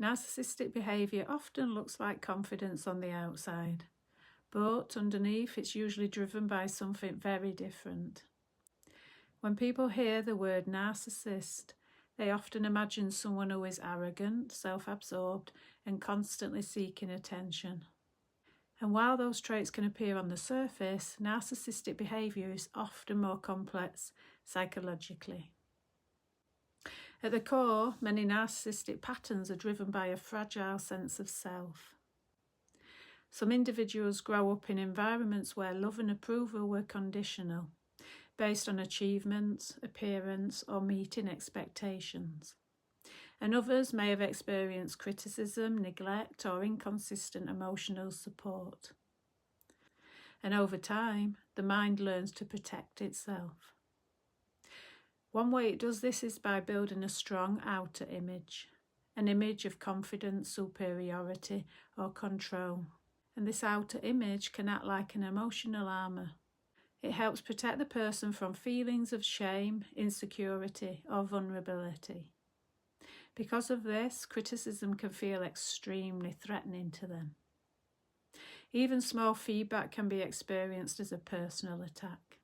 Narcissistic behaviour often looks like confidence on the outside, but underneath it's usually driven by something very different. When people hear the word narcissist, they often imagine someone who is arrogant, self-absorbed, and constantly seeking attention. And while those traits can appear on the surface, narcissistic behaviour is often more complex psychologically. At the core, many narcissistic patterns are driven by a fragile sense of self. Some individuals grow up in environments where love and approval were conditional, based on achievements, appearance, or meeting expectations. And others may have experienced criticism, neglect, or inconsistent emotional support. And over time, the mind learns to protect itself. One way it does this is by building a strong outer image, an image of confidence, superiority, or control. And this outer image can act like an emotional armour. It helps protect the person from feelings of shame, insecurity, or vulnerability. Because of this, criticism can feel extremely threatening to them. Even small feedback can be experienced as a personal attack.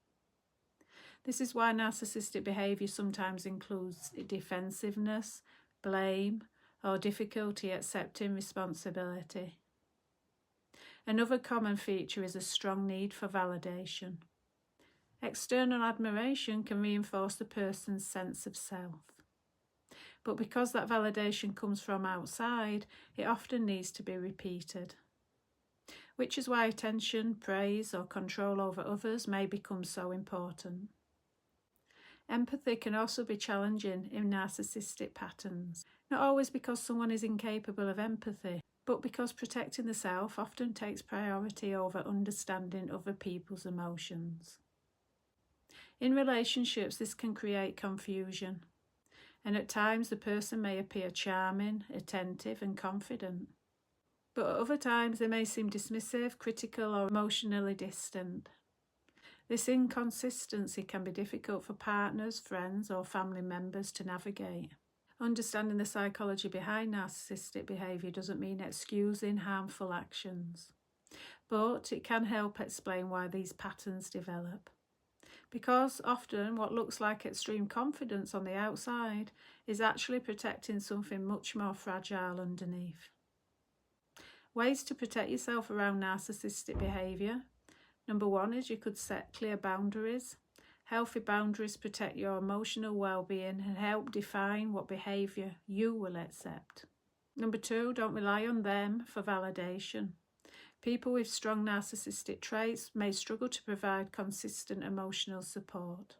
This is why narcissistic behaviour sometimes includes defensiveness, blame, or difficulty accepting responsibility. Another common feature is a strong need for validation. External admiration can reinforce the person's sense of self. But because that validation comes from outside, it often needs to be repeated. Which is why attention, praise, or control over others may become so important. Empathy can also be challenging in narcissistic patterns, not always because someone is incapable of empathy, but because protecting the self often takes priority over understanding other people's emotions. In relationships, this can create confusion, and at times the person may appear charming, attentive, and confident. But at other times they may seem dismissive, critical, or emotionally distant. This inconsistency can be difficult for partners, friends, or family members to navigate. Understanding the psychology behind narcissistic behaviour doesn't mean excusing harmful actions, but it can help explain why these patterns develop. Because often what looks like extreme confidence on the outside is actually protecting something much more fragile underneath. Ways to protect yourself around narcissistic behaviour. Number 1 is you could set clear boundaries. Healthy boundaries protect your emotional well-being and help define what behaviour you will accept. Number 2, don't rely on them for validation. People with strong narcissistic traits may struggle to provide consistent emotional support.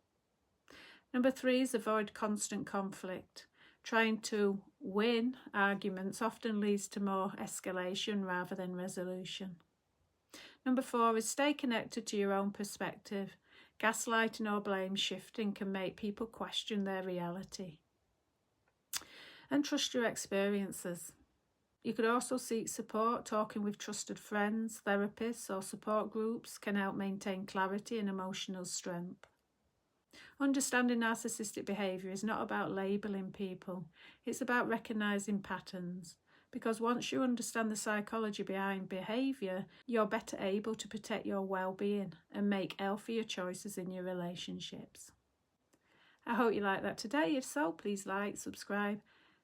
Number 3 is avoid constant conflict. Trying to win arguments often leads to more escalation rather than resolution. Number 4 is stay connected to your own perspective. Gaslighting or blame shifting can make people question their reality. And trust your experiences. You could also seek support. Talking with trusted friends, therapists, or support groups can help maintain clarity and emotional strength. Understanding narcissistic behaviour is not about labelling people, it's about recognising patterns. Because once you understand the psychology behind behaviour, you're better able to protect your well-being and make healthier choices in your relationships. I hope you liked that today. If so, please like, subscribe.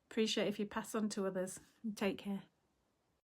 Appreciate if you pass on to others. Take care.